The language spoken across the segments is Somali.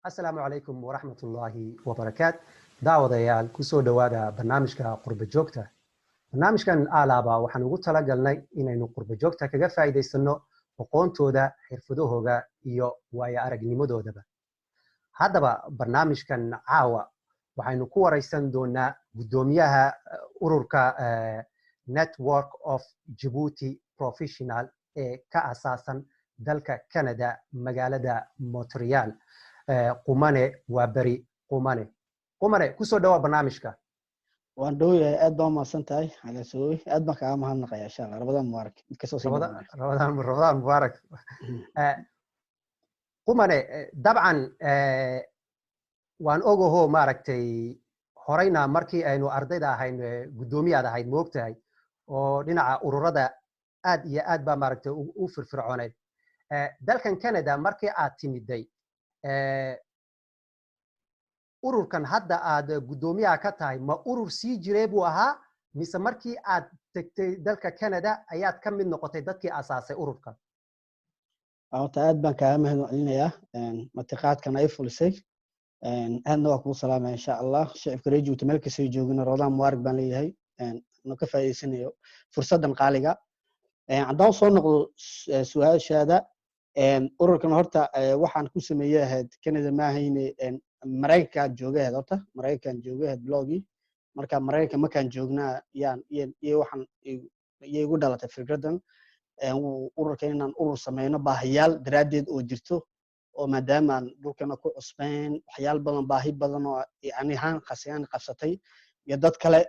السلام عليكم ورحمة الله وبركاته. دعوة كسو دوادا برنامجka qurba joogta. barnaamijkan alaaba waxaan ugu talagalnay inaynu qurba joogta kaga faa'iideysano aqoontooda, xirfadahooda iyo waaya aragnimadoodaba. Haddaba barnaamijkan caawa waxaynu ku wareysan doonaa Gudomiyaha ururka Network of Djibouti Professional ee ka asaasan dalka Canada magaalada Montreal. qumane waa bari qumane kusoo dhawa barnaamijka. waan dhowyahay aad baan maasan tahay xagasooy aad baan kaaga mahadnaqayaa insha Allah Ramadan mubaarak mid kasoo sii Ramadan mubaarak. qumane dabcan waan ogaho maaragtay horeyna markii aynu ardayda ahayn gudoomiyaad ahayd moogtahay oo dhinaca ururada aad iyo aad baa maaragtay u firfircooneed. dalkan Canada markii aad timiday ururkan hadda aad gudoomiyaha ka tahay ma urur sii jiray buu ahaa mise markii aad tagtay dalka Canada ayaad ka mid noqotay dadkii asaasay ururkan? aad baan kaaga mahadcelinayaa matiqaadkan ay fulisay aadna waa kugu salaamaya insha Allah shacabka reer Djibouti meel kasta ay joogaan Ramadan mubaarak baan leeyahay ka faa'iideysanayo fursadan qaaliga haddaan soo noqdo su'aashaada ururkan horta waxaan ku sameeyay Canada ma ahayne Mareykan joogay horta Mareykan joogay blogi marka Mareykan ma kan joognaa waxaan iyagu dhalatay fikradan ururkan inaan urur sameeyno baahiyaal daraadeed oo jirto oo maadaama aan dhulkana ku cusbeen waxyaal badan baahi badan oo yani haan qasiyaan qabsatay iyo dad kale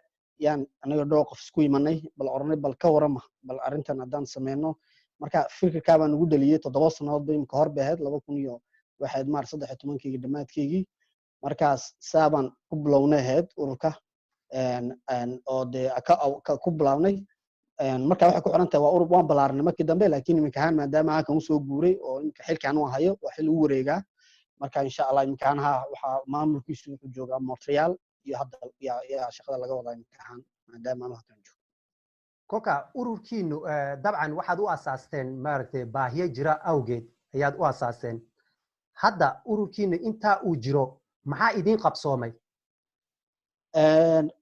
anaga dhowr qof isku imanay bal ornay bal ka warama bal arintan hadaan sameeyno marka fikirka baan ugu dhaliyay 7 sanadood imka hor baahed 2000 waxaad maar 13 dhamaadkeygii markaas saaban ku bilownayd ururka oo de ku bilownay marka waxa ku xirantahay waa urur waan balaarnay markii dambe laakiin imka ahaan maadaama aan kan soo guuray oo imka xilkaan uu hayo waa xil u wareega marka insha Allah imka waxa maamulkiisu wuxuu joogaa Montreal iyo hadda shaqada laga wadaa imka ahaan maadaama aan halkan joogo. kolka ururkiinu dabcan waxaad u asaasteen maaragtay baahiyo jira awgeed ayaad u asaasteen. hadda ururkiinu inta uu jiro maxaa idin qabsoomay?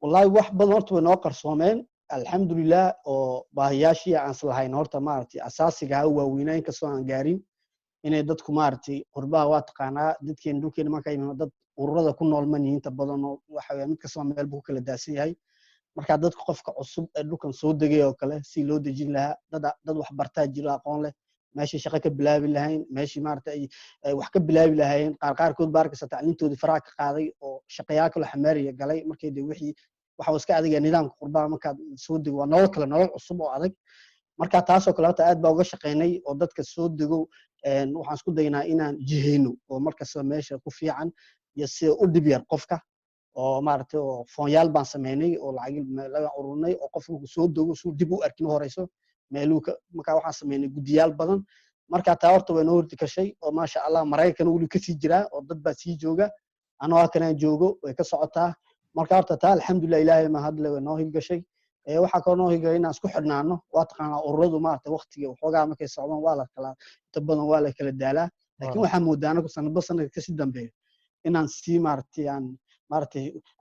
wallahi wax badan horta way noo qarsoomeen alxamdulillah oo baahiyaashii aan islahayn horta maaragtay asaasiga ah waaweynaan ka soo aan gaarin inay dadku maaragtay qurbaha waa taqaanaa dadkeen dhulkeena marka ay dad ururada ku nool ma nihiin inta badan oo waxa weeye mid kasta meel buu kala daasan yahay marka dadka qofka cusub ee dhulkan soo degay oo kale si loo dejin lahaa dad wax bartaa jira aqoon leh meeshii shaqo ka bilaabi lahayn meeshii maaragtay wax ka bilaabi lahayn qaarkood baarkasta tacliintoodii faraha ka qaaday oo shaqayaal kale xamaariya galay markay wixii waxa iska adiga nidaamka qurbaha marka soo dego waa nolol cusub oo adag marka taas oo kale aad baa uga shaqeynay oo dadka soo dego waxaan isku daynaa inaan jiheyno oo markasta meesha ku fiican iyo si u dib yar qofka oo maaragtay oo foonyaal baan sameynay oo lacag laga ururnay oo qofku soo dego soo dib u arkin horeyso meeluka marka waxaan sameynay gudiyaal badan marka taa horta way noo horti kashay oo ma sha Allah Mareykan wali ka sii jira oo dad baa sii jooga anoo halkan joogo way ka socotaa marka horta taa alxamdulillah ilaahay ma hadla way noo hilgashay waxa ka noo hilgay inaan isku xidhnaano waa taqaanaa ururadu maaragtay waqtiga waxoogaa markay socdaan waa la kala inta badan waa la kala daalaa laakiin waxaan moodaana ku sanad ka sii dambeeyo inaan sii maaragtay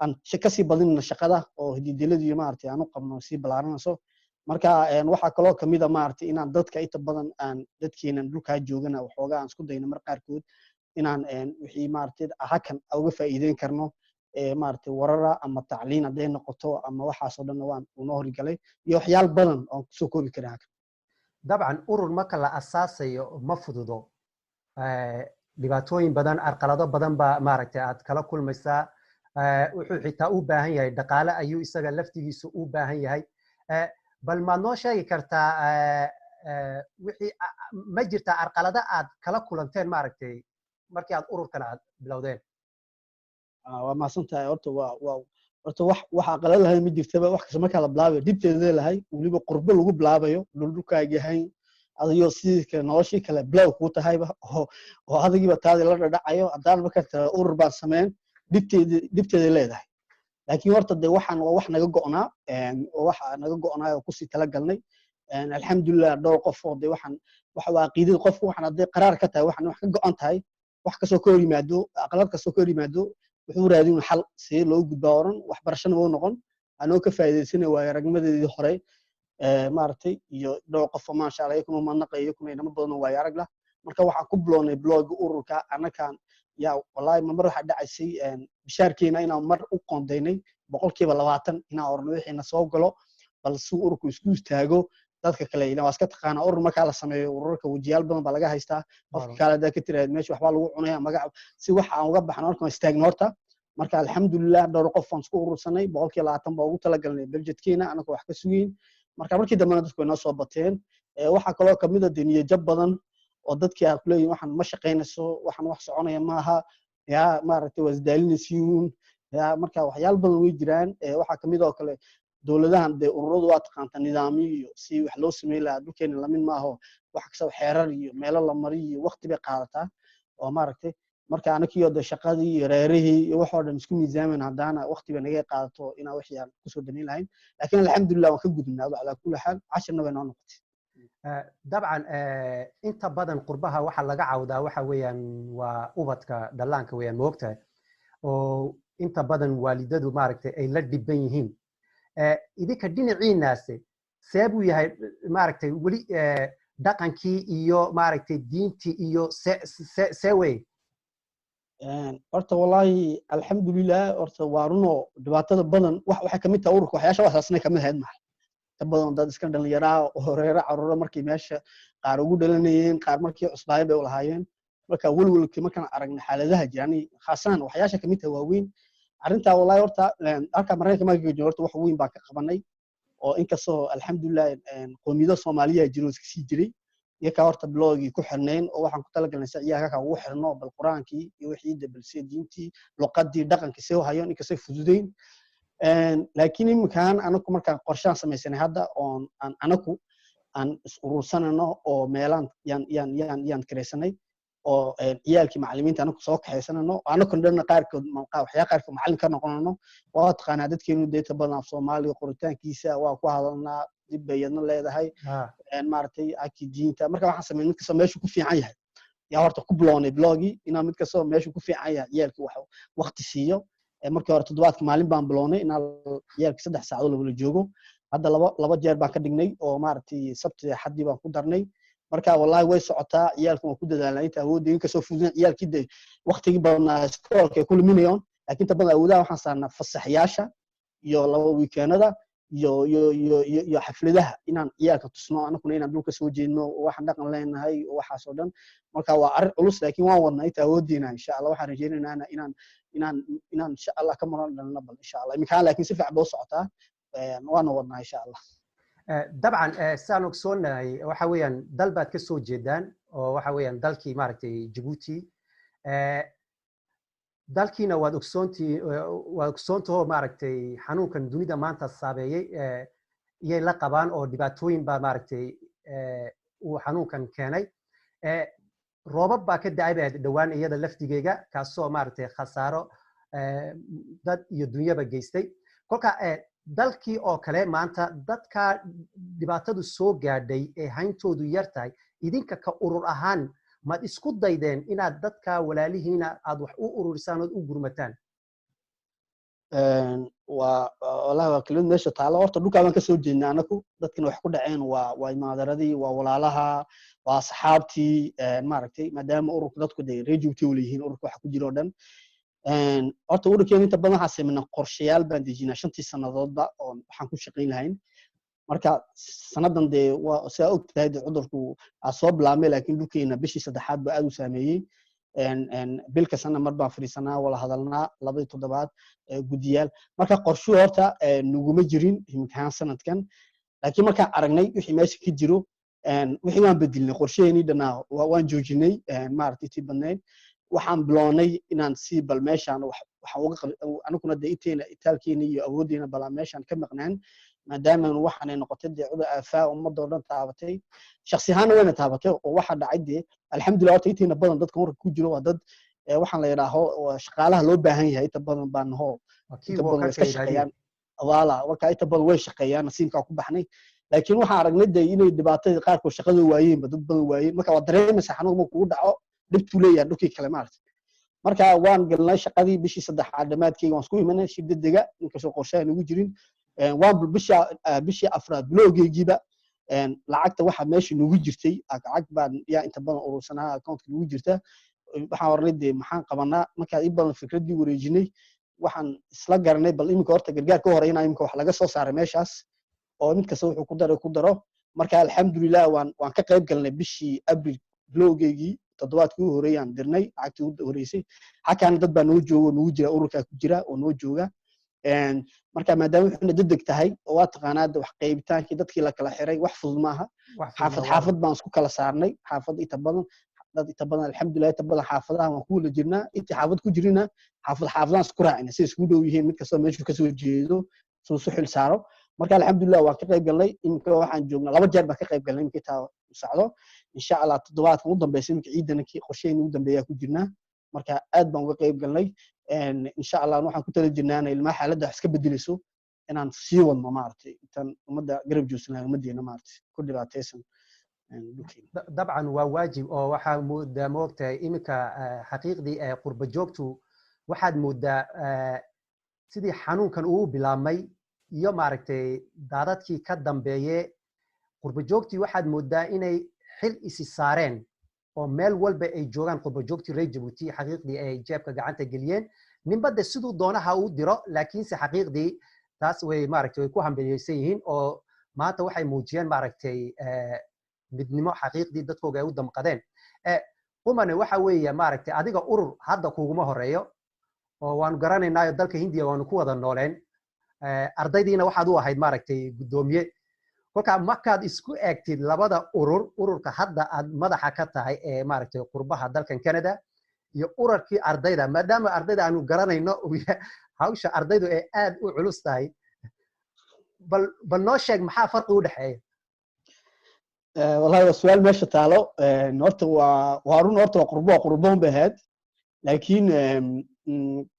aan shaqo sii badinna shaqada oo hidideladii maaragtay aan u qabno sii balaaranayso marka waxa kale oo kamid ah maaragtay inaan dadka inta badan aan dadkeenan dhulka joogana waxoogaa aan isku dayno mar qaarkood inaan wixii maaragtay hakan uga faa'iideyn karno maaragtay warara ama tacliin haday noqoto ama waxaas oo dhan waan noo horgalay iyo waxyaal badan oo soo koobi karaa. dabcan urur marka la asaasayo ma fududo dhibaatooyin badan arqalado badan baa maaragtay aad kala kulmaysaa wuxuu xitaa u baahan yahay dhaqaale ayuu isaga laftigiisu u baahan yahay bal ma noo sheegi kartaa wixii ma jirta arqalada aad kala kulanteen maaragtay markii aad ururkan aad bilowdeen? waa maasantahay horta wax aqalad lahayn ma jirtaba wax kasta marka la bilaabayo dibteeda lahay waliba qurbo lagu bilaabayo dhulkaaga yahay adiyo sidii noloshii kale bilow ku tahayba oo adigiiba taadi la dhadhacayo hadaan marka urur baan sameyn dibteeda leedahay laakiin horta de waxaan waa wax naga go'naa oo waxa naga go'naa oo ku sii tala galnay alxamdulillah dhowr qof oo de waxaan waxa waa aqoonid qofku waxaan haday qaraar ka tahay waxaan wax ka go'an tahay wax kasoo ka hor yimaado aqalad kasoo ka hor yimaado wuxuu raadin xal si loo gudbaa oran waxbarashana oo noqon anoo ka faa'iideysanay waa aragnimadeedii hore maartay iyo dhowr qof ma sha Allah kuma manaqayo kuma inama badan waa arag la marka waxaan ku bloonay blog ururka anakan yaa wallahi mar waxa dhacaysay bishaarkeena inaan mar u qoondeynay 20% inaan orno wixii na soo galo bal si ururku isku istaago dadka kale ina waska taqaana urur marka la sameeyo ururka wajiyaal badan baa laga haystaa qofka kale da ka tiraad meesha waxba lagu cunaya magac si wax aan uga baxno markaan istaagno horta marka alxamdulillah dhowr qof aan isku urursanay 20% baa ugu tala galnay budgetkeena anaka wax ka sugeyn marka markii dambana dadku way noo soo bateen waxa kale oo kamid ah diniye jab badan oo dadkii ay kuleeyeen waxaan ma shaqeynayso waxaan wax soconaya maaha yaa maaragtay wasdaalinaysiin yaa marka waxyaal badan way jiraan waxa kamid oo kale dawladahan de ururadu waa taqaanta nidaamiyo iyo si wax loo sameeyay la dhulkeena la mid maaho wax kasoo xeerar iyo meelo la mariyo waqti bay qaadataa oo maaragtay marka anakiyo de shaqadii iyo reerihii iyo wax oo dhan isku miisaaman hadana waqti bay naga qaadato ina wax yar ku soo danin lahayn laakiin alxamdulillah waan ka gudubnaa ala kulli xaal 10 way noo noqotay dabcan inta badan qurbaha waxa laga cawdaa waxa weeyaan waa ubadka dhalaanka weeyaan moogtahay oo inta badan waalidadu maaragtay ay la dhiban yihiin idinka dhinaciinaas seebu yahay maaragtay wali dhaqankii iyo maaragtay diintii iyo seeway horta wallahi alxamdulillah horta waa runo dhibaatada badan waxa kamid tahay ururka waxyaasha wasaasnay kamid ahayd maxay badan dad iska dhalinyaro oo horeera carruur markii meesha qaar ugu dhalanayeen qaar markii cusbaayay bay u lahaayeen marka walwalkii markaan aragnay xaaladaha jirani khaasan waxyaasha kamid tahay waaweyn arinta wallahi horta halka Mareykanka ma joogo horta wax weyn baa ka qabanay oo inkastoo alxamdulillah qoomiyada Soomaaliya jiro iska sii jiray iyaga horta blogi ku xirneen oo waxaan ku talagalnay iyaga ka ugu xirno bal quraankii iyo wixii dabelsi diintii luqadii dhaqankii soo hayo inkastoo fududeyn laakiin imkaan anaku markaan qorshaan sameeysanay hadda oo anaku aan urursanano oo meelaan yaan kireysanay oo ciyaalkii macallimiinta anaku soo kaxaysanano anaku dhanna qaarkood macallin ka noqonano waa taqaanaa dadkeenu deeta badan af Soomaaliga qoritaankiisa waa ku hadalnaa dib bayadna leedahay maartay akidiinta marka waxaan sameeyay mid kasta meeshu ku fiican yahay yaa horta ku bloonay blogi ina mid kasta meeshu ku fiican yahay ciyaalkii wax waqti siiyo markii hore toddobaadka maalin baan bloonay in ciyaalkii 3 saacadood la joogo hadda laba jeer baan ka dhignay oo maartay sabti xaddi baan ku darnay marka wallahi way socotaa ciyaalku waa ku dadaalaan inta awoodeen ka soo fududan ciyaalkii waqtigii badan iskoolka ku luminayoon laakiin taban awoodaha waxaan saarnaa fasaxyaasha iyo laba weekendada iyo xafladaha inaan ciyaalka tusno anaguna inaan dhulka soo jeedno waxaan dhaqan leenahay waxa soo dhan marka waa arin culus laakiin waan wadnaa inta awoodeena insha Allah waxaan rajaynaynaa inaan insha Allah ka maran dhalna bal insha Allah imkaan laakiin si fiican boo socotaa waan wadnaa insha Allah dabcan saan ogsoonahay waxa weeyaan dal baad ka soo jeedaan oo waxa weeyaan dalkii maaragtay Djibouti dalkiina waad ogsoontahay maaragtay xanuunkan dunida maanta saabeeyay iyay la qabaan oo dhibaatooyin baa maaragtay uu xanuunkan keenay roobab baa ka dacay dhawaan iyada laftigeega kaasoo maaragtay khasaaro dad iyo dunyaba geystay kolka dalkii oo kale maanta dadka dhibaatadu soo gaadhay ee hayntoodu yar tahay idinka ka urur ahaan maad isku daydeen inaad dadka walaalihiina aad wax u ururisaan oo u gurmataan wallahi waa kelmad meesha taalo horta dhulka baan ka soo jeednaa anaku dadkina wax ku dhaceen waa imaadaradii waa walaalaha waa asxaabtii maaragtay maadaama ururka dadku de reer Djibouti u leeyihiin ururka wax ku jiro dhan horta ururkeena inta badan waxaan sameynaa qorshayaal baan dejinaa 5 sanadoodba oo waxaan ku shaqeyn lahayn marka sanadan de waa sida og tahay cudurku soo bilaabmay laakiin dhulkeena bishii 3aad baa aad u saameeyay bilka sana mar baan fariisanaa wala hadalnaa 2 toddobaad gudiyaal marka qorshu horta nuguma jirin imtixaan sanadkan laakiin markaan aragnay wixii meesha ka jiro wixii waan bedelnay qorsheeni dhanaa waan joojinay maartay tii badneed waxaan bloonay inaan si bal meeshaan waxa uga anaguna deeteena itaalkeena iyo awoodeena bal meeshaan ka maqnaan maadaama waxaan noqotay cudur aafaa ummadda oo dhan taabatay shakhsi ahaan wayna taabatay oo waxa dhacay alxamdulillah horta inta badan dadka ururka ku jiro waa dad waxaan la yiraahdo shaqaalaha loo baahan yahay inta badan baan hoo inta badan iska shaqeeyaan wala marka inta badan way shaqeeyaan nasiinka ku baxnay laakiin waxaan aragnay inay dhibaatada qaar ko shaqada waayeen dad badan waayeen marka waa dareemaysa xanuun kugu dhaco dhibtu leeyahay dhulkii kale maartay marka waan galnay shaqadii bishii saddexaad dhamaadkii waan isku imanay si degdega inkastoo qorshe aan ugu jirin waan bishii afraad bilowgeegiiba lacagta waxa meesha noogu jirtay lacag baan yaa inta badan urursanaa accountka noogu jirta waxaan warnay maxaan qabanaa marka in badan fikradii wareejinay waxaan isla garanay bal iminka horta gargaar ka horeeyna iminka wax laga soo saaray meeshaas oo mid kasta wuxuu ku daro marka alxamdulillah waan ka qayb galnay bishii abril bilowgeegii toddobaadkii ugu horeeyaan dirnay lacagtii ugu horeysay halkaan dad baa noo jooga noo jira ururka ku jira oo noo jooga marka maadaama wuxuu degdeg tahay oo waa taqaanaa wax qaybitaankii dadkii la kala xiray wax fudud maaha xaafad baan isku kala saarnay xaafad inta badan alxamdulillah inta badan xaafadaha waan ku wada jirnaa intii xaafad ku jirina xaafadaan isku raacina si isku dhow yihiin mid kasta meeshu kasoo jeedo soo xil saaro marka alxamdulillah waan ka qayb galnay imika waxaan joognaa 2 jeer baan ka qayb galnay imika taa socdo insha Allah toddobaadka ugu dambeeyay imika ciidankii qorsheyn ugu dambeeyaa ku jirnaa marka aad baan uga qayb galnay insha Allah waxaan ku tala jirnaa ilma xaaladda wax iska bedelayso inaan sii wadno maartay intaan umada garab joogsanaa umadeena maartay ku dhibaataysan dabcan waa waajib oo waxaa moogtahay imika xaqiiqdii qurba joogtu waxaad moodaa sidii xanuunkan uu bilaabmay iyo maaragtay daadadkii ka dambeeyay qurba joogtii waxaad moodaa inay xil isi saareen oo meel walba ay joogaan qurba joogtii reer Djibouti xaqiiqdii ay jeebka gacanta geliyeen ninbada siduu doonaha uu diro laakiinse xaqiiqdii taas way maaragtay way ku hambaliyeysan yihiin oo maanta waxay muujiyeen maaragtay midnimo xaqiiqdii dadkooga ay u damqadeen qumane waxa weeye maaragtay adiga urur hadda kuguma horeeyo oo waanu garanaynaa dalka Hindiya waanu ku wada nooleen ardaydiina waxaad u ahayd maaragtay gudoomiye kolka markaad isku eegtid labada ururka hadda aad madaxa ka tahay ee maaragtay qurbaha dalkan Canada iyo ururkii ardayda maadaama ardayda aanu garanayno hawsha ardaydu ee aad u culus tahay bal noo sheeg maxaa farqi u dhaxeeya والله سؤال ماشي تعالوا نورته وهارون نورته قربون بهاد لكن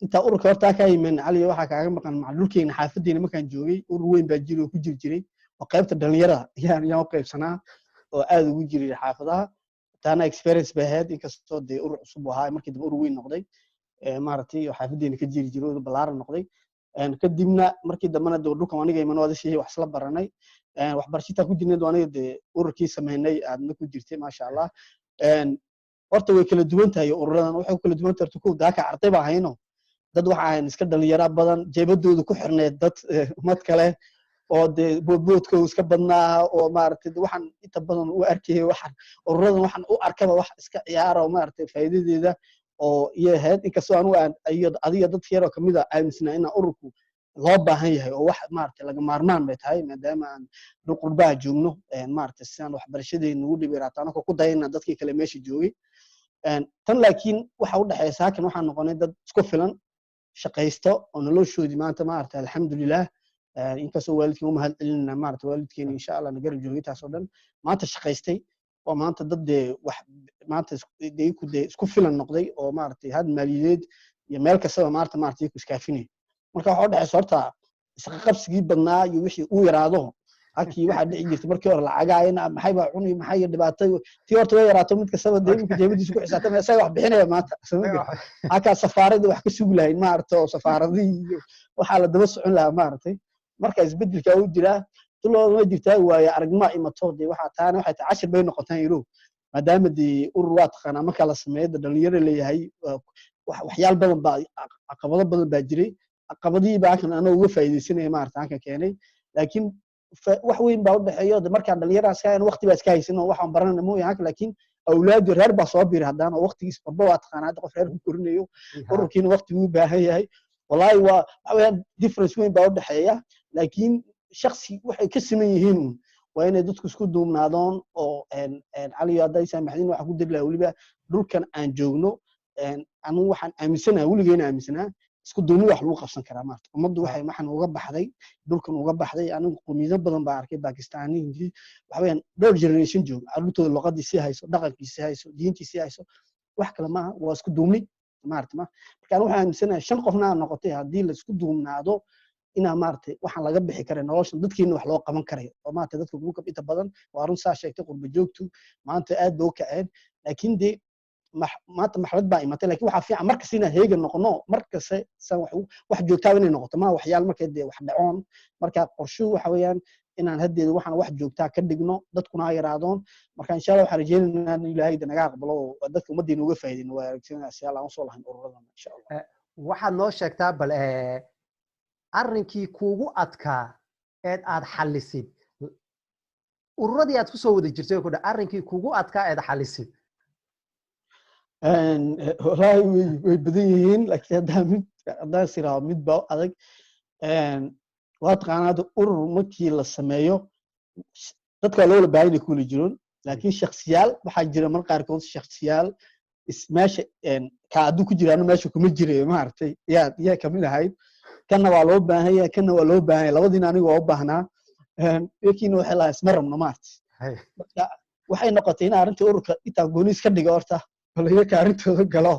انت أورك هرتا كاي من علي waxa kaaga maqan macluulkeen xaafadiina markaan joogay urur weyn baa jiro ku jiray oo qaybta dhalinyarada yaa qaybsanaa oo aad ugu jiray xaafadaha taana experience bahad inkastoo de urur cusub ahaa markii dib urur weyn noqday maartay xaafadiina ka jiri jiray oo balaaran noqday kadibna markii dambana dhulka aniga iman wada shii wax isla baranay wax barashada ku jirnay doonay de ururkii sameynay aadna ku jirtay ma sha Allah horta way kala duwan tahay ururadan waxay kala duwan tahay ku daaka arday baa hayno dad waxa aan iska dhalinyaro badan jeebadooda ku xirneed dad mad kale oo de boodboodka iska badnaa oo maartay waxaan inta badan u arkay waxaan ururadan waxaan u arkaba wax iska ciyaar oo maartay faa'iidadeeda oo yahay inkastoo aan adiga dad yar oo kamid ah aaminsanaa in ururku loo baahan yahay oo wax maartay laga maarmaan bay tahay maadaama aan qurbaha joogno maartay si aan wax barashadeena ugu dhibiraataan ku dayna dadkii kale meesha joogay tan laakiin waxa u dhaxaysa kan waxaan noqonay dad isku filan shaqaysto oo noloshoodii maanta maartay alxamdulillah inkastoo waalidkii u mahad celinayna maartay waalidkeen insha Allah na garab joogay taas oo dhan maanta shaqaystay oo maanta dad wax maanta isku filan noqday oo maartay had maaliyadeed iyo meel kasta maartay ku iskaafinay marka waxa u dhaxaysa horta isqa qabsigii badnaa iyo wixii uu yaraado halkii waxa dhici jirtay markii hore lacagaayna maxay baa cuni maxay dhibaatay tii horta way yaraato mid kasta deegaanka jeebadiisa ku xisaabtamay isaga wax bixinaya maanta halka safaaradda wax ka sugi lahayn maartay oo safaaradii waxa la daba socon lahaa maartay marka isbedelka uu jira tuloo ma jirtaa waaya aragnimo imato de waxa taana waxay taashir bay noqotaan yiro maadaama di urur waa taqana marka la sameeyo dhalinyaro leeyahay waxyaal badan baa caqabado badan baa jiray caqabadii baa kan ana uga faa'iideysanay maartay aan ka keenay laakiin wax weyn baa u dhaxeeyo marka dhalinyaro aska waqti baa iska haysan oo waxaan baranay mooyaan laakiin awlaad reer baa soo biir hadaan waqtigiis walba waa taqana qof reer ku korinayo ururkiina waqti uu baahan yahay wallahi waa difference weyn baa u dhaxeeya laakiin shakhsi waxay ka siman yihiin waa inay dadku isku duubnaadaan oo cali haday saamaxdin waxa ku dirlaa waliba dhulkan aan joogno anu waxaan aaminsanahay waligeena aaminsanaa isku duubni wax lagu qabsan karaa maarta ummaddu waxay maxan uga baxday dhulkan uga baxday anigu qoomiyado badan baa arkay Pakistaaniyiin waxa weeyaan dhowr generation joog carruurtooda luqadiisa hayso dhaqankiisa hayso diintiisa hayso wax kale ma waa isku duubni maarta marka waxaan aaminsanahay 5 qofna noqotay hadii la isku duubnaado ina maartay waxaan laga bixi karay nolosha dadkeena wax loo qaban karay oo maanta dadku ugu kabita badan waa run saa sheegtay qurba joogtu maanta aad boo kaceen laakiin de maanta maxalad baa imatay laakiin waxa fiican markas inaan heegan noqono markas san wax joogtaa inay noqoto ma waxyaal markay dee wax dhacoon marka qorshuhu waxa weeyaan inaan haddeeda waxaan wax joogtaa ka dhigno dadkuna ay yaraadoon marka insha Allah waxaan rajeynaynaa in Ilaahay naga aqbalo oo dadka ummaddeena uga faa'iideyno waa aragtida si Allah aan soo lahayn ururadan insha Allah waxaad noo sheegtaa bal arrinkii kuugu adkaa ee aad xallisid ururadii aad ku soo wada jirtay ku dhac arrinkii kuugu adkaa ee aad xallisid والله way badan yihiin laakiin haddaan siraa mid baa adag waa taqaanaad urur markii la sameeyo dadka loo baahan yahay kula jiroon laakiin shakhsiyaal waxaa jira mar qaarkood shakhsiyaal meesha ka adu ku jiraan meesha kuma jiray maartay yaa kamid ahayd kana waa loo baahan yahay kana waa loo baahan yahay labadiina aniga waa u baahnaa laakiin waxa la isma rabno maartay waxay noqotay in arrintii ururka inta gooniis ka dhigo horta walaga kaarintooda galo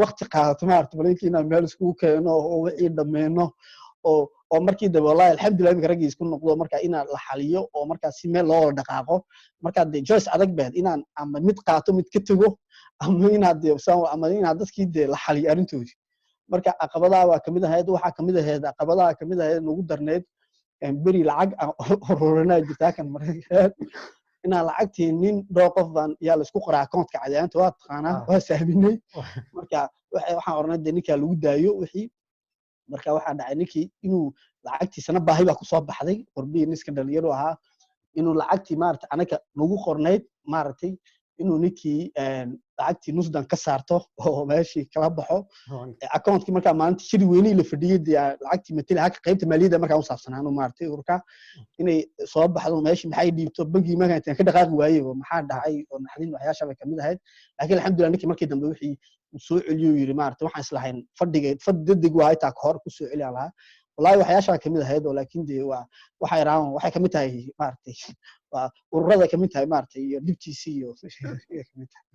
waqti qaadato maartay walakiin meel isku keeno oo wixii dhameeno oo markii daba wallahi alxamdulillah imika ragii isku noqdo marka inaan la xaliyo oo marka si meel loo dhaqaaqo marka de choice adag baad inaan ama mid qaato mid ka tago ama inaad ama inaad dadkii de la xaliyo arrintoodii marka caqabadaha waa kamid ahayd waxa kamid ahayd caqabadaha kamid ahayd ugu darneed beri lacag ururina jirtaa kan markaa inaan lacagtii nin dhowr qof baan yaa la isku qoraa account-ka cadaynta waa taqaanaa waa sahminay marka waxaan ornay ninka lagu daayo wixii marka waxa dhacay ninkii inuu lacagtiisana baahi baa ku soo baxday qorbiin iska dhalinyaro ahaa inuu lacagtii maartay anaka lagu qornayd maartay inuu ninkii lacagtii nusdan ka saarto oo meeshii kala baxo account-kii marka maalinta shiri weynii la fadhiyay lacagtii matali haka qaybta maaliyadda marka u saabsanaano maartay urka inay soo baxdo meeshii maxay dhiibto bangi marka inta ka dhaqaaqi waayay maxaa dhacay oo naxdin waxyaasha bay kamid ahayd laakiin alxamdulillah ninkii markii dambe wixii soo celiyo yiri maartay waxaan islahayn fadhigeed waa ay taa ka hor ku soo celiya lahaa wallahi waxyaasha kamid ahayd oo laakiin de waxay raacaan waxay kamid tahay maartay waa ururada kamid tahay maartay iyo dibtiisi iyo kamid tahay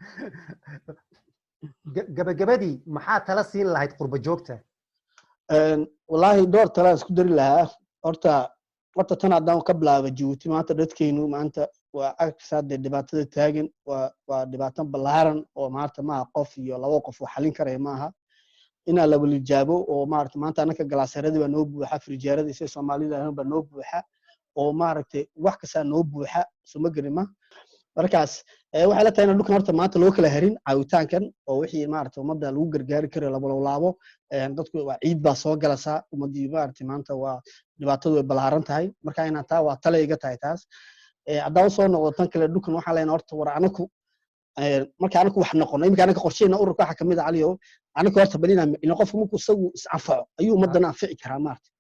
gabagabadii maxaa tala siin lahayd qurba joogta wallahi door tala isku dari lahaa horta tan haddaan ka bilaabo Djibouti maanta dadkeenu maanta waa agsaade dhibaatada taagan waa dhibaato ballaaran oo maanta ma qof iyo laba qof wax xalin karay maaha ina la walijaabo oo maanta anaka galaasaradii baa noo buuxa frijeeradii si Soomaalida baa noo buuxa oo maaragtay wax kasta noo buuxa suma garima markaas waxa la tahay dhulkan horta maanta loo kala harin caawitaankan oo wixii maaragtay ummadda lagu gargaari karo laabo dadku waa ciid baa soo galaysa ummadii maaragtay maanta waa dhibaatadu way ballaaran tahay marka inaan taa waa tale iga tahay taas haddaan soo noqdo tan kale dhulkan waxa leenahay horta war anaku marka anaku wax noqono imika anaga qorsheena ururka waxa kamid ah Caliyo anaku horta balina in qofku markuu isagu is anfaco ayuu ummadana anfici karaa maartay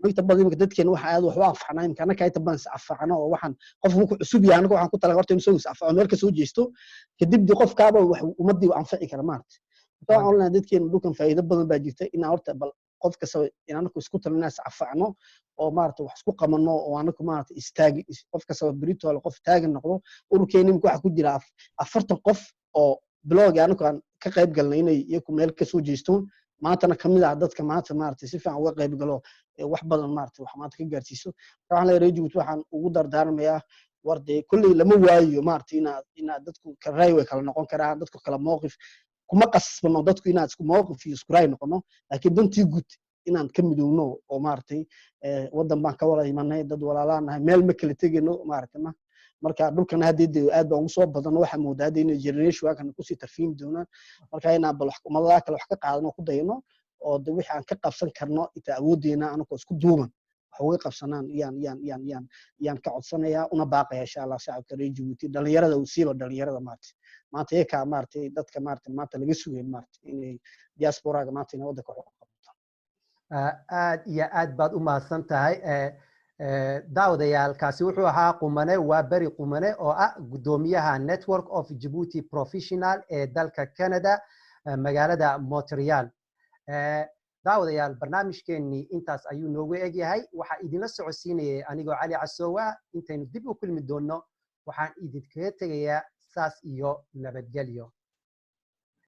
inta badan imika dadkeena waxa aad wax u anfacnaa imika anaga inta badan is anfacno oo waxaan qofku markuu cusub yahay anaga waxaan ku talagalay horta inuu isagu is anfaco meel ka soo jeesto kadib qofkaaba wax ummadii anfici kara maartay waxaan oranaa dadkeena dhulkan faa'iido badan baa jirta in horta bal qof kasta inaanku isku talinaas afacno oo maartay wax isku qabano oo anaku maartay istaagi qof kasta berito wala qof taagan noqdo ururkeena imika waxa ku jira 40 qof oo blog anaku aan ka qayb galnay inay iyagu meel ka soo jeestoon maantana kamid ah dadka maartay si fiican uga qayb galo wax badan maartay wax maanta ka gaarsiiso waxaan leeyahay Djibouti waxaan ugu dardaarmayaa warde kulli lama waayo maartay inaad dadku ka raay way kala noqon karaan dadku kala mowqif kuma qasbano dadku inaad isku mowqif iyo isku raay noqono laakiin dantii guud inaan ka midowno oo maartay wadan baan ka wada imanay dad walaalaanahay meel ma kala tegino maartay marka dhulkan hadii aad baan ugu soo badano waxa moodaa in generation kan ku sii tarfiim doonaan marka inaan bal wax umada kale wax ka qaadano ku dayno oo wixii aan ka qabsan karno inta awoodeena anako isku duuban wax uga qabsanaan yaan ka codsanaya una baaqaya insha Allah shacabka reer Djibouti dhalinyarada uu siiba dhalinyarada maanta ka maartay dadka maanta laga sugay maartay inay diaspora-ga maanta inay waddanka wax qabtaan aad iyo aad baad u mahadsan tahay daawadayaalkaasi wuxuu ahaa qumane waa beri qumane oo ah gudoomiyaha network of Djibouti professional ee dalka Canada magaalada Montreal daawadayaal barnaamijkeennii intaas ayuu noogu egyahay waxaa idinla socodsiinayay anigoo Cali Casoowa intaynu dib u kulmi doonno waxaan idinkaga tegayaa saas iyo nabadgelyo